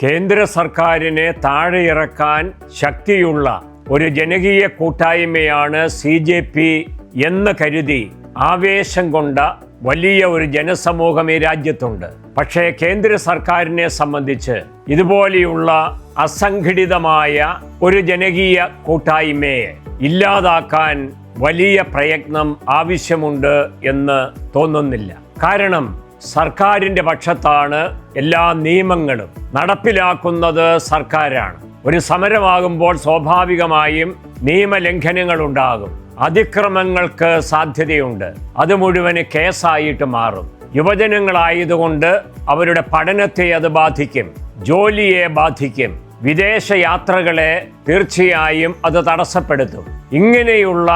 കേന്ദ്ര സർക്കാരിനെ താഴെയിറക്കാൻ ശക്തിയുള്ള ഒരു ജനകീയ കൂട്ടായ്മയാണ് CJP എന്ന് കരുതി ആവേശം കൊണ്ട വലിയ ഒരു ജനസമൂഹം ഈ രാജ്യത്തുണ്ട്. പക്ഷേ കേന്ദ്ര സർക്കാരിനെ സംബന്ധിച്ച് ഇതുപോലെയുള്ള അസംഘടിതമായ ഒരു ജനകീയ കൂട്ടായ്മയെ ഇല്ലാതാക്കാൻ വലിയ പ്രയത്നം ആവശ്യമുണ്ട് എന്ന് തോന്നുന്നില്ല. കാരണം സർക്കാരിൻ്റെ പക്ഷത്താണ് എല്ലാ നിയമങ്ങളും. നടപ്പിലാക്കുന്നത് സർക്കാരാണ്. ഒരു സമരമാകുമ്പോൾ സ്വാഭാവികമായും നിയമലംഘനങ്ങൾ ഉണ്ടാകും, അതിക്രമങ്ങൾക്ക് സാധ്യതയുണ്ട്. അത് മുഴുവന് കേസായിട്ട് മാറും. യുവജനങ്ങളായതുകൊണ്ട് അവരുടെ പഠനത്തെ അത് ബാധിക്കും, ജോലിയെ ബാധിക്കും, വിദേശ യാത്രകളെ തീർച്ചയായും അത് തടസ്സപ്പെടുത്തും. ഇങ്ങനെയുള്ള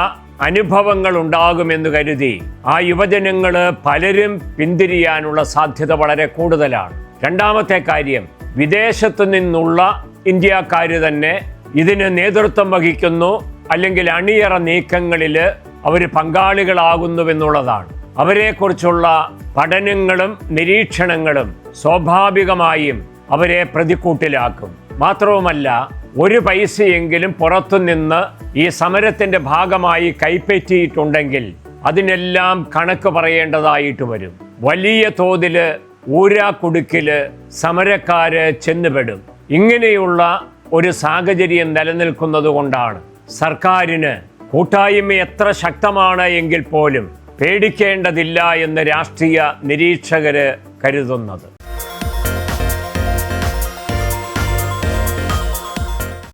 അനുഭവങ്ങൾ ഉണ്ടാകുമെന്ന് കരുതി ആ യുവജനങ്ങൾ പലരും പിന്തിരിയാനുള്ള സാധ്യത വളരെ കൂടുതലാണ്. രണ്ടാമത്തെ കാര്യം, വിദേശത്തു നിന്നുള്ള ഇന്ത്യക്കാർ തന്നെ ഇതിന് നേതൃത്വം വഹിക്കുന്നു, അല്ലെങ്കിൽ അണിയറ നീക്കങ്ങളിൽ അവർ പങ്കാളികളാകുന്നുവെന്നുള്ളതാണ്. അവരെക്കുറിച്ചുള്ള പഠനങ്ങളും നിരീക്ഷണങ്ങളും സ്വാഭാവികമായും അവരെ പ്രതിക്കൂട്ടിലാക്കും. മാത്രവുമല്ല, ഒരു പൈസയെങ്കിലും പുറത്തുനിന്ന് ഈ സമരത്തിൻ്റെ ഭാഗമായി കൈപ്പറ്റിയിട്ടുണ്ടെങ്കിൽ അതിനെല്ലാം കണക്ക് പറയേണ്ടതായിട്ട് വരും. വലിയ തോതിൽ ഊരാക്കുടുക്കില് സമരക്കാര് ചെന്നുപെടും. ഇങ്ങനെയുള്ള ഒരു സാഹചര്യം നിലനിൽക്കുന്നത് കൊണ്ടാണ് സർക്കാരിന് കൂട്ടായ്മ എത്ര ശക്തമാണ് എങ്കിൽ പോലും പേടിക്കേണ്ടതില്ല എന്ന് രാഷ്ട്രീയ നിരീക്ഷകര് കരുതുന്നത്.